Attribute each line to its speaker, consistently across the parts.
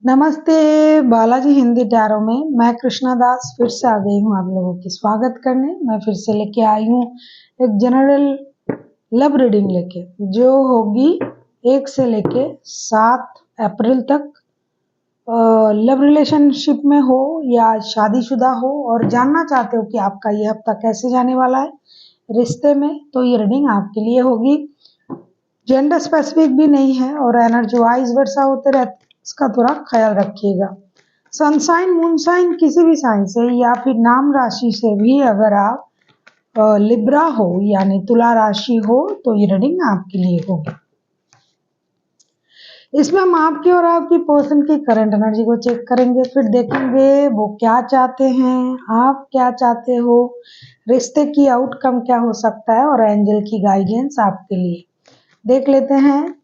Speaker 1: नमस्ते बालाजी हिंदी टैरो में मैं कृष्णा दास फिर से आ गई हूँ आप लोगों की स्वागत करने। मैं फिर से लेके आई हूँ एक जनरल लव रीडिंग लेके, जो होगी 1 से लेके 7 अप्रैल तक। लव रिलेशनशिप में हो या शादीशुदा हो और जानना चाहते हो कि आपका ये हफ्ता कैसे जाने वाला है रिश्ते में, तो ये रीडिंग आपके लिए होगी। जेंडर स्पेसिफिक भी नहीं है और एनर्जी वाइज वर्षा होते रहते, इसका थोड़ा ख्याल रखिएगा। सनसाइन मूनसाइन किसी भी साइन से या फिर नाम राशि से भी अगर आप लिब्रा हो यानी तुला राशि हो तो ये रीडिंग आपके लिए होगी। इसमें हम आपकी और आपकी पर्सन की करंट एनर्जी को चेक करेंगे, फिर देखेंगे वो क्या चाहते हैं, आप क्या चाहते हो, रिश्ते की आउटकम क्या हो सकता है और एंजल की गाइडेंस आपके लिए। देख लेते हैं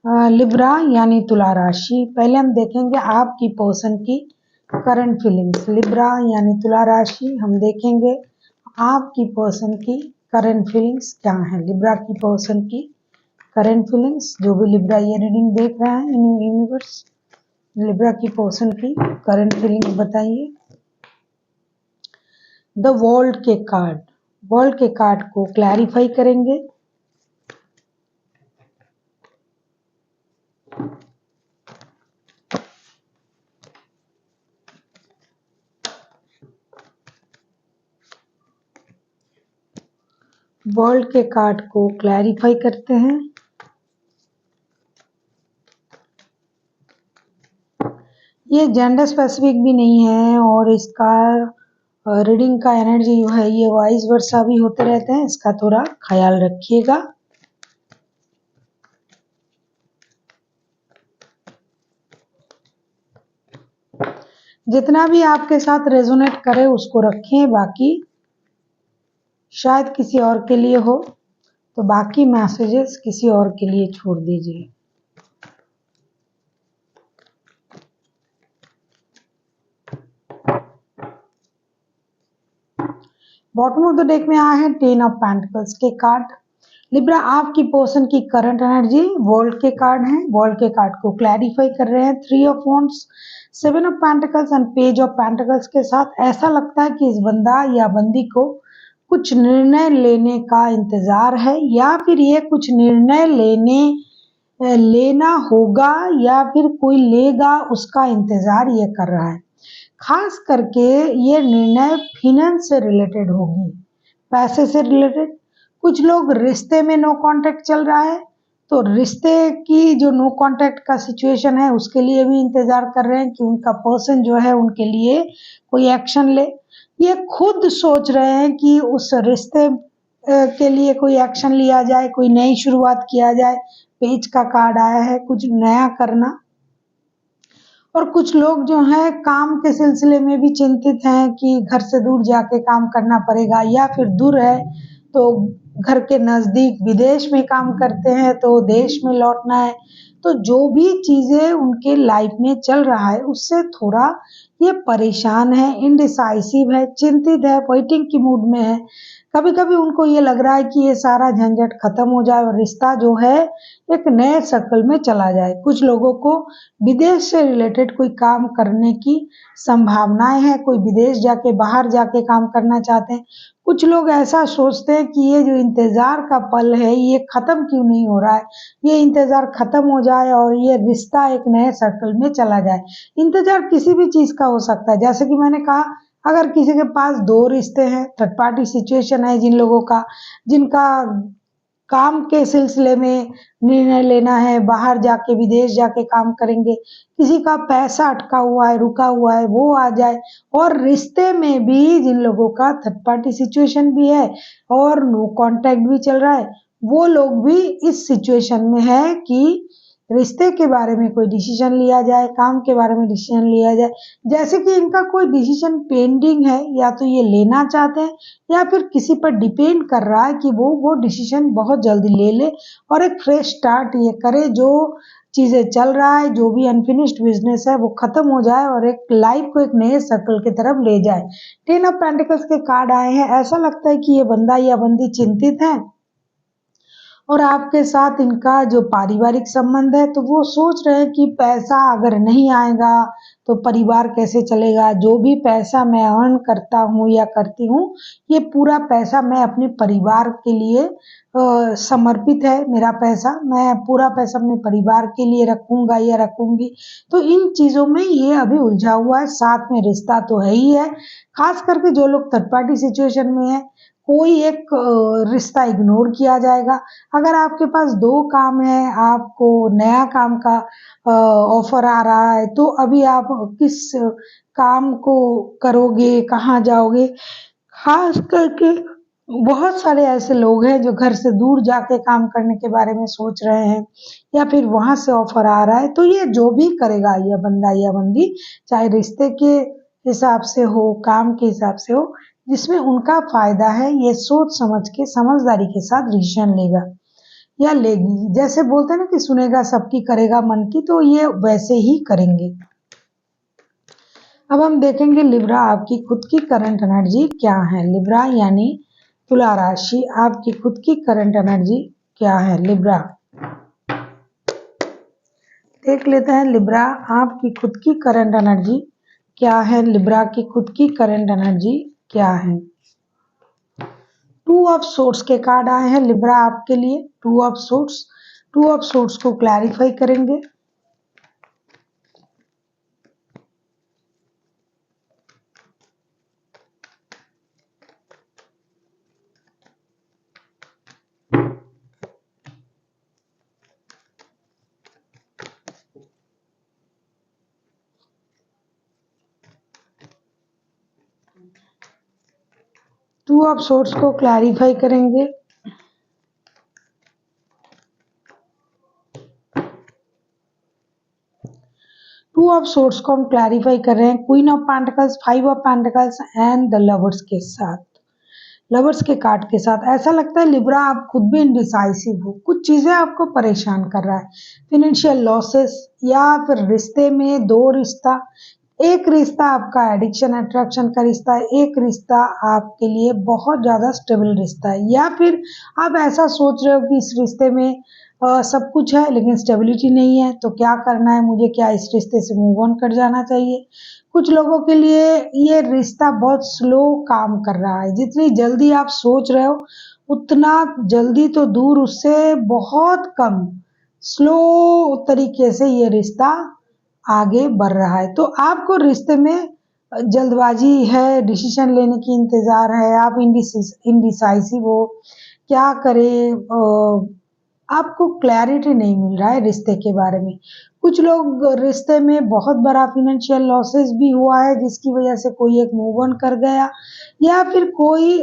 Speaker 1: लिब्रा यानी तुला राशि। पहले हम देखेंगे आपकी पर्सन की करंट फीलिंग्स। लिब्रा यानी तुला राशि, हम देखेंगे आपकी पर्सन की करंट फीलिंग्स क्या है। लिब्रा की पर्सन की करंट फीलिंग्स, जो भी लिब्रा ये रीडिंग देख रहा है इन यूनिवर्स, लिब्रा की पर्सन की करंट फीलिंग्स बताइए। द वर्ल्ड के कार्ड, वर्ल्ड के कार्ड को क्लैरिफाई करेंगे। वर्ल्ड के कार्ड को क्लैरिफाई करते हैं। ये जेंडर स्पेसिफिक भी नहीं है और इसका रीडिंग का एनर्जी जो है ये वाइस वर्सा भी होते रहते हैं, इसका थोड़ा ख्याल रखिएगा। जितना भी आपके साथ रेजोनेट करे उसको रखें, बाकी शायद किसी और के लिए हो तो बाकी मैसेजेस किसी और के लिए छोड़ दीजिए। बॉटम ऑफ द डेक में आए हैं 10 ऑफ पेंटिकल्स के कार्ड। लिब्रा आपकी पर्सन की करंट एनर्जी वर्ल्ड के कार्ड हैं, वर्ल्ड के कार्ड को क्लैरिफाई कर रहे हैं। 3 of wands, 7 of pentacles and page of pentacles के साथ। ऐसा लगता है कि इस बंदा या बंदी को कुछ निर्णय लेने का इंतजार है या फिर ये कुछ निर्णय लेना होगा या फिर कोई लेगा उसका इंतजार ये कर रहा है। खास करके ये निर्णय फाइनेंस से रिलेटेड होगी, पैसे से रिलेटेड। कुछ लोग रिश्ते में नो कांटेक्ट चल रहा है तो रिश्ते की जो नो कांटेक्ट का सिचुएशन है उसके लिए भी इंतजार कर रहे हैं कि उनका पर्सन जो है उनके लिए कोई एक्शन ले। ये खुद सोच रहे हैं कि उस रिश्ते के लिए कोई एक्शन लिया जाए, कोई नई शुरुआत किया जाए। पेज का कार्ड आया है कुछ नया करना। और कुछ लोग जो हैं काम के सिलसिले में भी चिंतित हैं कि घर से दूर जाके काम करना पड़ेगा या फिर दूर है तो घर के नज़दीक विदेश में काम करते हैं तो देश में लौटना है। तो जो भी चीज़ें उनके लाइफ में चल रहा है उससे थोड़ा ये परेशान है, इनडिसाइसिव है, चिंतित है, वेटिंग की मूड में है। कभी कभी उनको ये लग रहा है कि ये सारा झंझट खत्म हो जाए और रिश्ता जो है एक नए सर्कल में चला जाए। कुछ लोगों को विदेश से रिलेटेड कोई काम करने की संभावनाएं हैं, कोई विदेश जाके बाहर जाके काम करना चाहते हैं। कुछ लोग ऐसा सोचते हैं कि ये जो इंतजार का पल है ये खत्म क्यों नहीं हो रहा है, ये इंतजार खत्म हो जाए और ये रिश्ता एक नए सर्कल में चला जाए। इंतजार किसी भी चीज का हो सकता है, जैसे कि मैंने कहा अगर किसी के पास 2 रिश्ते हैं, थर्ड पार्टी सिचुएशन है, जिन लोगों का जिनका काम के सिलसिले में निर्णय लेना है, बाहर जाके विदेश जाके काम करेंगे, किसी का पैसा अटका हुआ है, रुका हुआ है, वो आ जाए। और रिश्ते में भी जिन लोगों का थर्ड पार्टी सिचुएशन भी है और नो कांटेक्ट भी चल रहा है, वो लोग भी इस सिचुएशन में है कि रिश्ते के बारे में कोई डिसीजन लिया जाए, काम के बारे में डिसीजन लिया जाए। जैसे कि इनका कोई डिसीजन पेंडिंग है या तो ये लेना चाहते हैं या फिर किसी पर डिपेंड कर रहा है कि वो डिसीजन बहुत जल्दी ले ले और एक फ्रेश स्टार्ट ये करे। जो चीज़ें चल रहा है, जो भी अनफिनिश्ड बिजनेस है वो खत्म हो जाए और एक लाइफ को एक नए सर्कल की तरफ ले जाए। 10 ऑफ पेंटिकल्स के कार्ड आए हैं। ऐसा लगता है कि ये बंदा या बंदी चिंतित है और आपके साथ इनका जो पारिवारिक संबंध है, तो वो सोच रहे हैं कि पैसा अगर नहीं आएगा तो परिवार कैसे चलेगा। जो भी पैसा मैं अर्न करता हूँ या करती हूँ, ये पूरा पैसा मैं अपने परिवार के लिए समर्पित है। मेरा पैसा, मैं पूरा पैसा अपने परिवार के लिए रखूंगा या रखूंगी। तो इन चीज़ों में ये अभी उलझा हुआ है। साथ में रिश्ता तो है ही है, खास करके जो लोग थर्ड पार्टी सिचुएशन में है, कोई एक रिश्ता इग्नोर किया जाएगा। अगर आपके पास 2 काम है, आपको नया काम का ऑफर आ रहा है, तो अभी आप किस काम को करोगे, कहाँ जाओगे? खास करके बहुत सारे ऐसे लोग हैं जो घर से दूर जाके काम करने के बारे में सोच रहे हैं, या फिर वहाँ से ऑफर आ रहा है। तो ये जो भी करेगा, यह बंदा या बंदी, चाहे रिश्ते के हिसाब से हो, काम के हिसाब से हो, जिसमें उनका फायदा है, ये सोच समझ के समझदारी के साथ डिसीजन लेगा या लेगी। जैसे बोलते हैं ना कि सुनेगा सबकी करेगा मन की, तो ये वैसे ही करेंगे। अब हम देखेंगे लिब्रा आपकी खुद की करंट एनर्जी क्या है। लिब्रा यानी तुला राशि, आपकी खुद की करंट एनर्जी क्या है लिब्रा। देख लेते हैं लिब्रा आपकी खुद की करंट एनर्जी क्या है। लिब्रा की खुद की करंट एनर्जी क्या है। 2 ऑफ सोर्स के कार्ड आए हैं लिब्रा आपके लिए। 2 ऑफ सोर्स, 2 ऑफ सोर्स को क्लैरिफाई करेंगे। टू ऑफ सोर्स को क्लैरिफाई करेंगे। टू ऑफ सोर्स को हम क्लैरिफाई कर रहे हैं queen of pentacles, 5 of pentacles and the lovers के साथ, लवर्स के कार्ड के साथ। ऐसा लगता है लिब्रा आप खुद भी इनडिसाइसिव हो, कुछ चीजें आपको परेशान कर रहा है। फिनेंशियल लॉसेस, या फिर रिश्ते में 2 रिश्ता, एक रिश्ता आपका एडिक्शन अट्रैक्शन का रिश्ता है, एक रिश्ता आपके लिए बहुत ज्यादा स्टेबल रिश्ता है, या फिर आप ऐसा सोच रहे हो कि इस रिश्ते में सब कुछ है लेकिन स्टेबिलिटी नहीं है, तो क्या करना है मुझे, क्या इस रिश्ते से मूव ऑन कर जाना चाहिए। कुछ लोगों के लिए ये रिश्ता बहुत स्लो काम कर रहा है। जितनी जल्दी आप सोच रहे हो, उतना जल्दी तो दूर, उससे बहुत कम स्लो तरीके से ये रिश्ता आगे बढ़ रहा है। तो आपको रिश्ते में जल्दबाजी है, डिसीजन लेने की इंतजार है, आप इंडिसाइसिव हो, क्या करें, आपको क्लैरिटी नहीं मिल रहा है रिश्ते के बारे में। कुछ लोग रिश्ते में बहुत बड़ा फाइनेंशियल लॉसेस भी हुआ है, जिसकी वजह से कोई एक मूव ऑन कर गया, या फिर कोई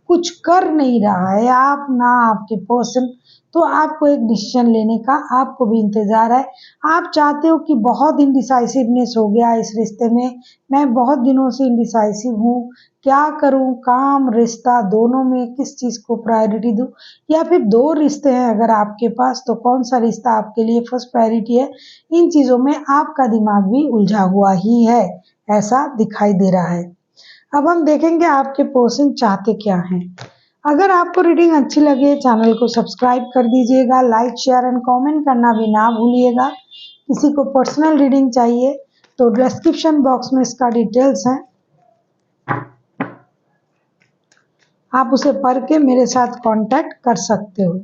Speaker 1: कुछ कर नहीं रहा है, आप ना आपके पर्सन, तो आपको एक डिसीजन लेने का आपको भी इंतजार है। आप चाहते हो कि बहुत इनडिसाइसिवनेस हो गया इस रिश्ते में, मैं बहुत दिनों से इनडिसाइसिव हूँ, क्या करूँ, काम रिश्ता दोनों में किस चीज़ को प्रायोरिटी दूँ, या फिर 2 रिश्ते हैं अगर आपके पास, तो कौन सा रिश्ता आपके लिए फर्स्ट प्रायोरिटी है। इन चीज़ों में आपका दिमाग भी उलझा हुआ ही है, ऐसा दिखाई दे रहा है। अब हम देखेंगे आपके पर्सन चाहते क्या हैं। अगर आपको रीडिंग अच्छी लगे, चैनल को सब्सक्राइब कर दीजिएगा, लाइक शेयर एंड कमेंट करना भी ना भूलिएगा। किसी को पर्सनल रीडिंग चाहिए तो डिस्क्रिप्शन बॉक्स में इसका डिटेल्स है, आप उसे पढ़ के मेरे साथ कांटेक्ट कर सकते हो।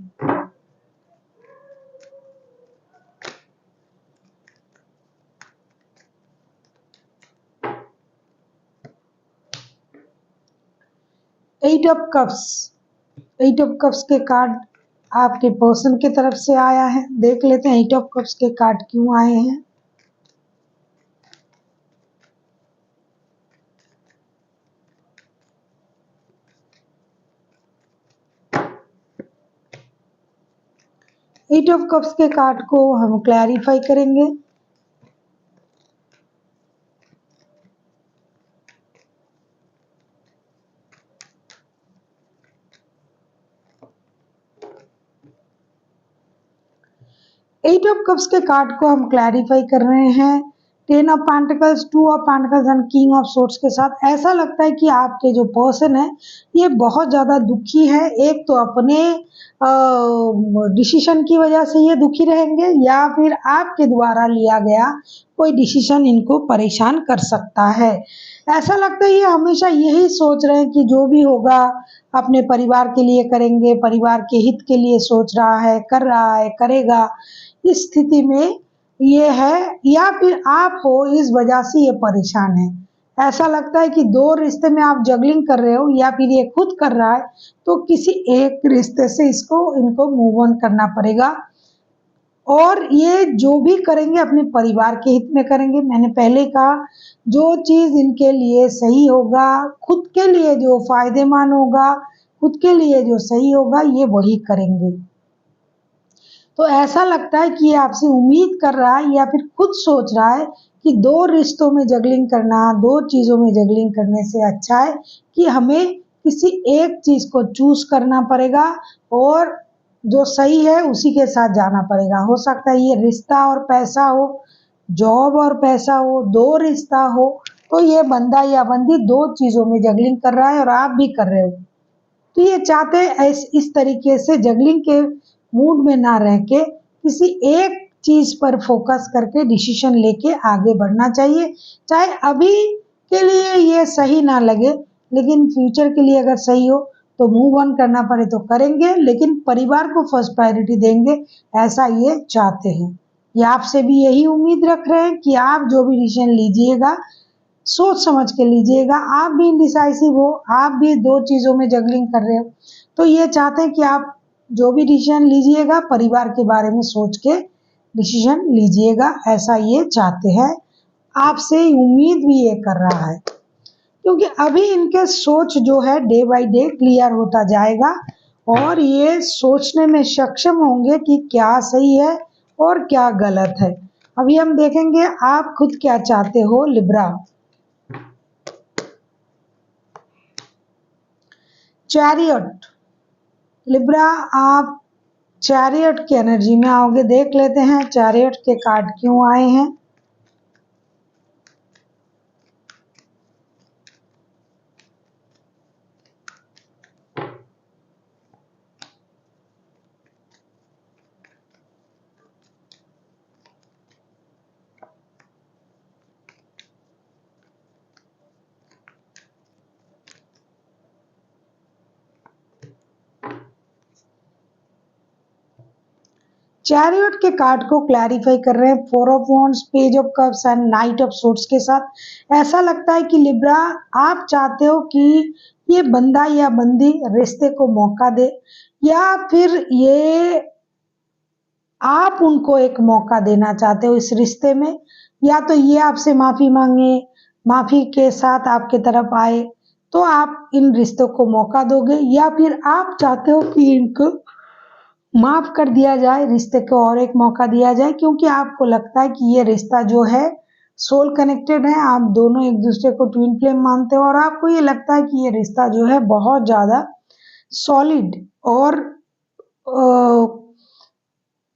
Speaker 1: Eight of cups, 8 of cups के कार्ड आपके पर्सन की तरफ से आया है। देख लेते हैं 8 ऑफ कप्स के कार्ड क्यों आए हैं। एट ऑफ कप्स के कार्ड को हम क्लैरिफाई करेंगे। एट ऑफ कप्स के कार्ड को हम क्लैरिफाई कर रहे हैं ten of pentacles, two of pentacles and king of swords के साथ ऐसा लगता है कि आपके जो पर्सन है ये बहुत ज़्यादा दुखी है। एक तो अपने डिसीजन की वजह से ये दुखी रहेंगे, या फिर आपके द्वारा लिया गया कोई डिसीजन इनको परेशान कर सकता है। ऐसा लगता है ये हमेशा यही सोच रहे हैं कि जो भी होगा अपने परिवार के लिए करेंगे, परिवार के हित के लिए सोच रहा है, कर रहा है, करेगा। इस स्थिति में ये है, या फिर आप हो इस वजह से ये परेशान है। ऐसा लगता है कि दो रिश्ते में आप जगलिंग कर रहे हो, या फिर ये खुद कर रहा है, तो किसी एक रिश्ते से इनको मूव ऑन करना पड़ेगा। और ये जो भी करेंगे अपने परिवार के हित में करेंगे। मैंने पहले कहा, जो चीज इनके लिए सही होगा, खुद के लिए जो फायदेमंद होगा, खुद के लिए जो सही होगा, ये वही करेंगे। तो ऐसा लगता है कि ये आपसे उम्मीद कर रहा है, या फिर खुद सोच रहा है कि दो रिश्तों में जगलिंग करना, दो चीजों में जगलिंग करने से अच्छा है कि हमें किसी एक चीज को चूज करना पड़ेगा, और जो सही है उसी के साथ जाना पड़ेगा। हो सकता है ये रिश्ता और पैसा हो, जॉब और पैसा हो, दो रिश्ता हो। तो ये बंदा या बंदी दो चीजों में जगलिंग कर रहा है, और आप भी कर रहे हो। तो ये चाहते हैं इस तरीके से जगलिंग के मूड में ना रह के किसी एक चीज पर फोकस करके डिसीजन लेके आगे बढ़ना चाहिए। चाहे अभी के लिए ये सही ना लगे, लेकिन फ्यूचर के लिए अगर सही हो तो मूव ऑन करना पड़े तो करेंगे, लेकिन परिवार को फर्स्ट प्रायोरिटी देंगे, ऐसा ये चाहते हैं। ये आपसे भी यही उम्मीद रख रहे हैं कि आप जो भी डिसीजन लीजिएगा सोच समझ के लीजिएगा। आप भी इंडिसाइसिव हो, आप भी दो चीजों में जगलिंग कर रहे हो, तो ये चाहते हैं कि आप जो भी डिसीजन लीजिएगा परिवार के बारे में सोच के डिसीजन लीजिएगा, ऐसा ये चाहते हैं। आपसे उम्मीद भी ये कर रहा है, क्योंकि अभी इनके सोच जो है डे बाय डे क्लियर होता जाएगा, और ये सोचने में सक्षम होंगे कि क्या सही है और क्या गलत है। अभी हम देखेंगे आप खुद क्या चाहते हो लिब्रा। चैरियट, लिब्रा आप चैरियट की एनर्जी में आओगे। देख लेते हैं चैरियट के कार्ड क्यों आए हैं। चैरियट के कार्ड को क्लैरिफाई कर रहे हैं four of wands, page of cups and night of swords के साथ। ऐसा लगता है कि लिब्रा आप चाहते हो कि ये बंदा या बंदी रिश्ते को मौका दे, या फिर ये आप उनको एक मौका देना चाहते हो इस रिश्ते में। या तो ये आपसे माफी मांगे, माफी के साथ आपके तरफ आए, तो आप इन रिश्तों को मौका दोगे, या फिर आप चाहते हो कि इनको माफ कर दिया जाए, रिश्ते को और एक मौका दिया जाए, क्योंकि आपको लगता है कि ये रिश्ता जो है सोल कनेक्टेड है। आप दोनों एक दूसरे को ट्विन फ्लेम मानते हो, और आपको ये लगता है कि ये रिश्ता जो है बहुत ज्यादा सॉलिड और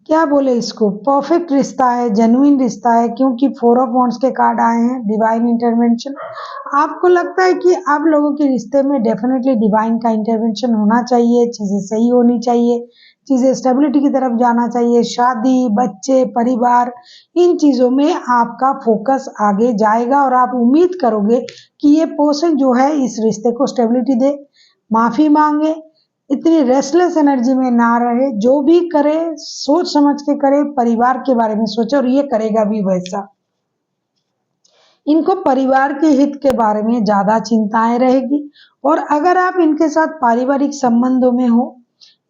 Speaker 1: क्या बोले इसको, परफेक्ट रिश्ता है, जेन्युइन रिश्ता है। क्योंकि फोर ऑफ वॉन्ड्स के कार्ड आए हैं, डिवाइन इंटरवेंशन। आपको लगता है कि आप लोगों के रिश्ते में डेफिनेटली डिवाइन का इंटरवेंशन होना चाहिए, चीजें सही होनी चाहिए, चीजें स्टेबिलिटी की तरफ जाना चाहिए। शादी, बच्चे, परिवार, इन चीजों में आपका फोकस आगे जाएगा, और आप उम्मीद करोगे कि ये पर्सन जो है इस रिश्ते को स्टेबिलिटी दे, माफी मांगे, इतनी रेस्टलेस एनर्जी में ना रहे। जो भी करे सोच समझ के करे, परिवार के बारे में सोचे, और ये करेगा भी वैसा। इनको परिवार के हित के बारे में ज्यादा चिंताएं रहेगी। और अगर आप इनके साथ पारिवारिक संबंधों में हो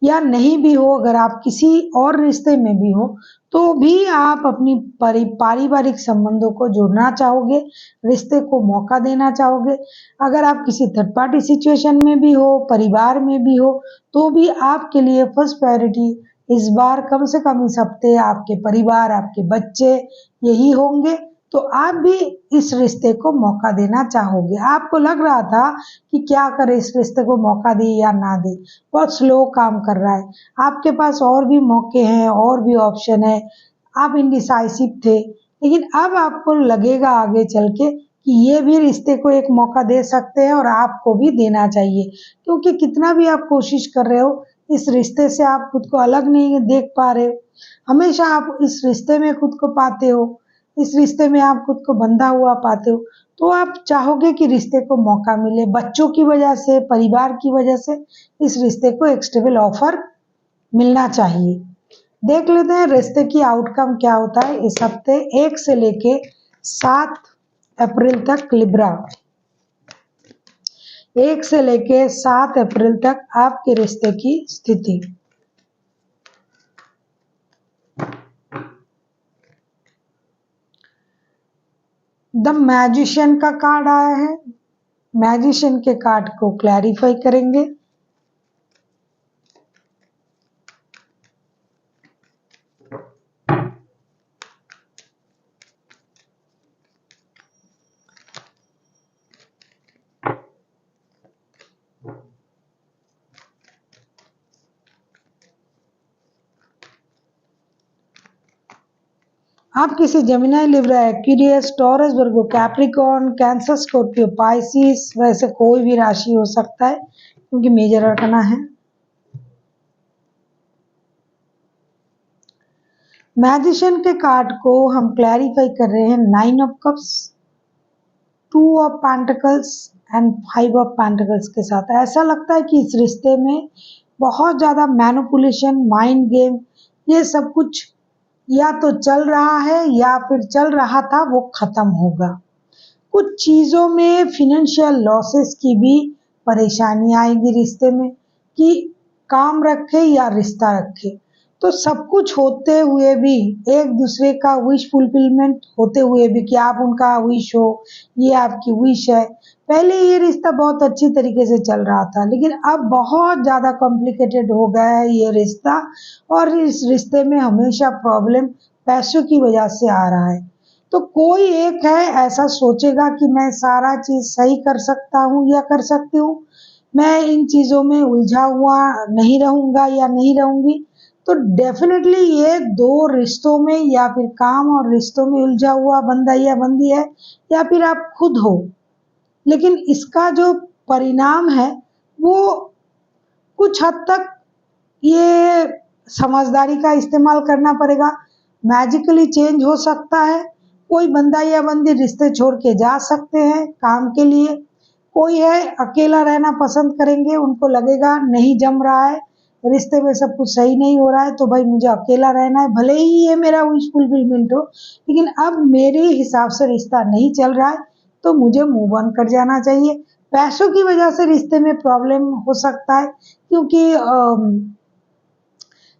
Speaker 1: या नहीं भी हो, अगर आप किसी और रिश्ते में भी हो, तो भी आप अपनी पारिवारिक संबंधों को जोड़ना चाहोगे, रिश्ते को मौका देना चाहोगे। अगर आप किसी थर्ड पार्टी सिचुएशन में भी हो, परिवार में भी हो, तो भी आपके लिए फर्स्ट प्रायोरिटी इस बार कम से कम इस हफ्ते आपके परिवार, आपके बच्चे यही होंगे। तो आप भी इस रिश्ते को मौका देना चाहोगे। आपको लग रहा था कि क्या करे, इस रिश्ते को मौका दे या ना दे, बहुत स्लो काम कर रहा है। आपके पास और भी मौके हैं, और भी ऑप्शन है, आप इंडिसाइसिव थे, लेकिन अब आपको लगेगा आगे चल के कि ये भी रिश्ते को एक मौका दे सकते हैं और आपको भी देना चाहिए, क्योंकि कितना भी आप कोशिश कर रहे हो, इस रिश्ते से आप खुद को अलग नहीं देख पा रहे हो। हमेशा आप इस रिश्ते में खुद को पाते हो, इस रिश्ते में आप खुद को बंधा हुआ पाते हो, तो आप चाहोगे कि रिश्ते को मौका मिले। बच्चों की वजह से, परिवार की वजह से इस रिश्ते को एक स्टेबल ऑफर मिलना चाहिए। देख लेते हैं रिश्ते की आउटकम क्या होता है इस हफ्ते 1 से लेके 7 अप्रैल तक लिब्रा। 1 से लेके 7 अप्रैल तक आपके रिश्ते की स्थिति। द मैजिशियन का कार्ड आया है। मैजिशियन के कार्ड को क्लैरिफाई करेंगे। आप किसी जेमिनी, लिब्रा, एक्वेरियस, टॉरस, वर्गो, कैप्रिकॉर्न, कैंसर, स्कॉर्पियो, पाइसिस, वैसे कोई भी राशि हो सकता है क्योंकि मेजर अर्थना है। मैजिशियन के कार्ड को हम क्लैरिफाई कर रहे हैं 9 of cups, 2 of pentacles and 5 of pentacles के साथ। ऐसा लगता है कि इस रिश्ते में बहुत ज़्यादा मैनिपुलेशन, माइंड गेम, ये सब कुछ या तो चल रहा है या फिर चल रहा था, वो खत्म होगा। कुछ चीज़ों में फिनेंशियल लॉसेस की भी परेशानी आएगी रिश्ते में, कि काम रखे या रिश्ता रखे। तो सब कुछ होते हुए भी, एक दूसरे का विश फुलफिलमेंट होते हुए भी कि आप उनका विश हो, ये आपकी विश है। पहले ये रिश्ता बहुत अच्छी तरीके से चल रहा था, लेकिन अब बहुत ज़्यादा कॉम्प्लिकेटेड हो गया है ये रिश्ता, और इस रिश्ते में हमेशा प्रॉब्लम पैसों की वजह से आ रहा है। तो कोई एक है ऐसा सोचेगा कि मैं सारा चीज़ सही कर सकता हूँ या कर सकती हूँ, मैं इन चीज़ों में उलझा हुआ नहीं रहूँगा या नहीं रहूँगी। तो डेफिनेटली ये 2 रिश्तों में, या फिर काम और रिश्तों में उलझा हुआ बंदा या बंदी है, या फिर आप खुद हो। लेकिन इसका जो परिणाम है वो कुछ हद तक ये समझदारी का इस्तेमाल करना पड़ेगा। मैजिकली चेंज हो सकता है। कोई बंदा या बंदी रिश्ते छोड़ के जा सकते हैं काम के लिए। कोई है अकेला रहना पसंद करेंगे, उनको लगेगा नहीं जम रहा है, रिश्ते में सब कुछ सही नहीं हो रहा है, तो भाई मुझे अकेला रहना है, भले ही ये मेरा विश फुलफिलमेंट हो, लेकिन अब मेरे हिसाब से रिश्ता नहीं चल रहा है, तो मुझे मूव ऑन कर जाना चाहिए। पैसों की वजह से रिश्ते में प्रॉब्लम हो सकता है, क्योंकि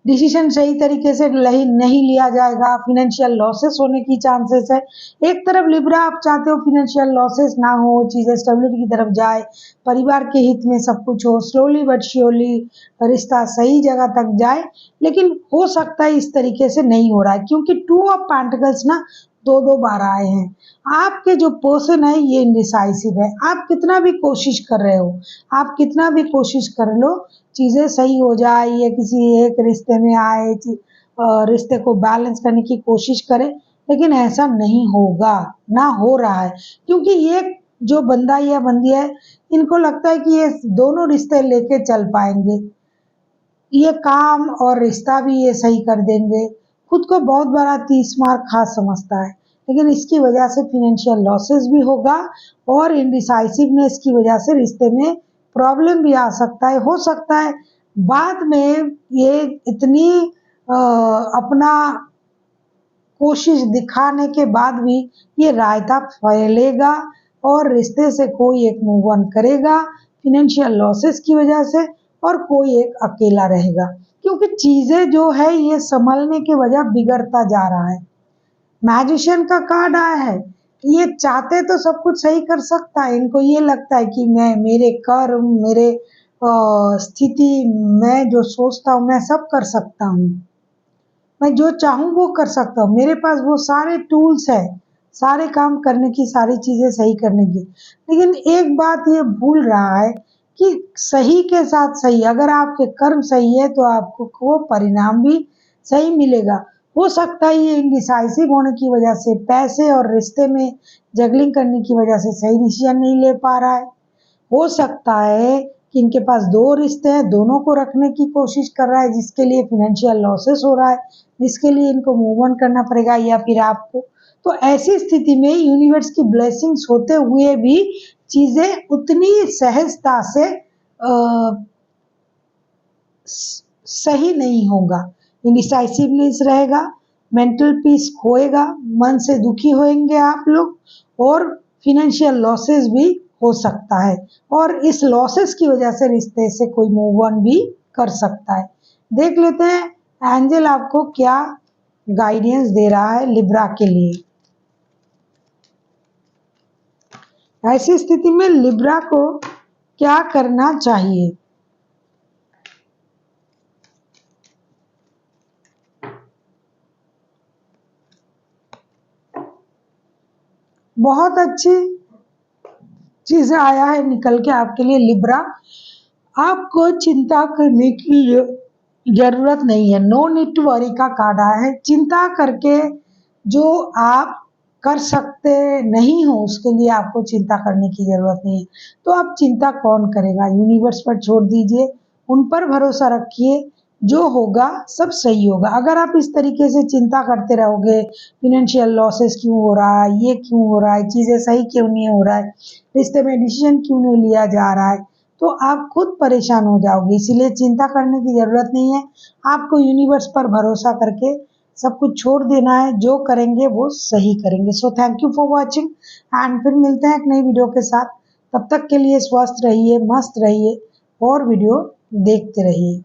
Speaker 1: डिसीजन सही तरीके से नहीं लिया जाएगा, फाइनेंशियल लॉसेस होने की चांसेस है। एक तरफ लिब्रा आप चाहते हो फाइनेंशियल लॉसेस ना हो, चीज़ें स्टेबिलिटी की तरफ जाए, परिवार के हित में सब कुछ हो, स्लोली बट श्योरली रिश्ता सही जगह तक जाए, लेकिन हो सकता है इस तरीके से नहीं हो रहा है, क्योंकि 2 ऑफ पेंटिकल्स ना 2-2 बार आए हैं। आपके जो पर्सन है ये इंडिसाइसिव है। आप कितना भी कोशिश कर रहे हो, आप कितना भी कोशिश कर लो, चीज़ें सही हो जाए, ये किसी एक रिश्ते में आए, रिश्ते को बैलेंस करने की कोशिश करें, लेकिन ऐसा नहीं होगा, ना हो रहा है, क्योंकि ये जो बंदा या बंदी है, इनको लगता है कि ये दोनों रिश्ते लेके चल पाएंगे, ये काम और रिश्ता भी ये सही कर देंगे। खुद को बहुत बड़ा 30 मार खा समझता है, लेकिन इसकी वजह से फाइनेंशियल लॉसेस भी होगा, और इंडिसाइसिवनेस की वजह से रिश्ते में प्रॉब्लम भी आ सकता है। हो सकता है बाद में ये इतनी अपना कोशिश दिखाने के बाद भी ये रायता फैलेगा, और रिश्ते से कोई एक मूव ऑन करेगा फाइनेंशियल लॉसेस की वजह से, और कोई एक अकेला रहेगा, क्योंकि चीज़ें जो है ये संभलने के वजह बिगड़ता जा रहा है। मैजिशियन का कार्ड आया है, ये चाहते तो सब कुछ सही कर सकता है, इनको ये लगता है कि मैं, मेरे कर्म, मेरे स्थिति, मैं जो सोचता हूँ मैं सब कर सकता हूँ, मैं जो चाहूँ वो कर सकता हूँ, मेरे पास वो सारे टूल्स हैं, सारे काम करने की, सारी चीज़ें सही करने की। लेकिन एक बात ये भूल रहा है कि सही के साथ सही, अगर आपके कर्म सही है तो आपको वो परिणाम भी सही मिलेगा। हो सकता है ये इंडिसाइसिव होने की वजह से, पैसे और रिश्ते में जगलिंग करने की वजह से सही डिसीजन नहीं ले पा रहा है। हो सकता है कि इनके पास 2 रिश्ते हैं, दोनों को रखने की कोशिश कर रहा है, जिसके लिए फाइनेंशियल लॉसेस हो रहा है, जिसके लिए इनको मूव ऑन करना पड़ेगा, या फिर आपको। तो ऐसी स्थिति में यूनिवर्स की ब्लेसिंग्स होते हुए भी चीजें उतनी सहजता से सही नहीं होगा। इंडिसाइसिवनेस रहेगा, मेंटल पीस खोएगा, मन से दुखी होंगे आप लोग, और फिनेंशियल लॉसेस भी हो सकता है, और इस लॉसेस की वजह से रिश्ते से कोई मूव ऑन भी कर सकता है। देख लेते हैं एंजल आपको क्या गाइडेंस दे रहा है लिब्रा के लिए। ऐसी स्थिति में लिब्रा को क्या करना चाहिए? बहुत अच्छी चीजें आया है निकल के आपके लिए लिब्रा। आपको चिंता करने की जरूरत नहीं है। नो नीड टू वरी का कार्ड आया है। चिंता करके जो आप कर सकते नहीं हो उसके लिए आपको चिंता करने की जरूरत नहीं है। तो आप चिंता कौन करेगा, यूनिवर्स पर छोड़ दीजिए, उन पर भरोसा रखिए, जो होगा सब सही होगा। अगर आप इस तरीके से चिंता करते रहोगे, फिनेंशियल लॉसेस क्यों हो रहा है, ये क्यों हो रहा है, चीजें सही क्यों नहीं हो रहा है, रिश्ते में डिसीजन क्यों नहीं लिया जा रहा है, तो आप खुद परेशान हो जाओगे। इसीलिए चिंता करने की जरूरत नहीं है। आपको यूनिवर्स पर भरोसा करके सब कुछ छोड़ देना है, जो करेंगे वो सही करेंगे। So thank you for watching, and फिर मिलते हैं एक नई वीडियो के साथ। तब तक के लिए स्वस्थ रहिए, मस्त रहिए और वीडियो देखते रहिए।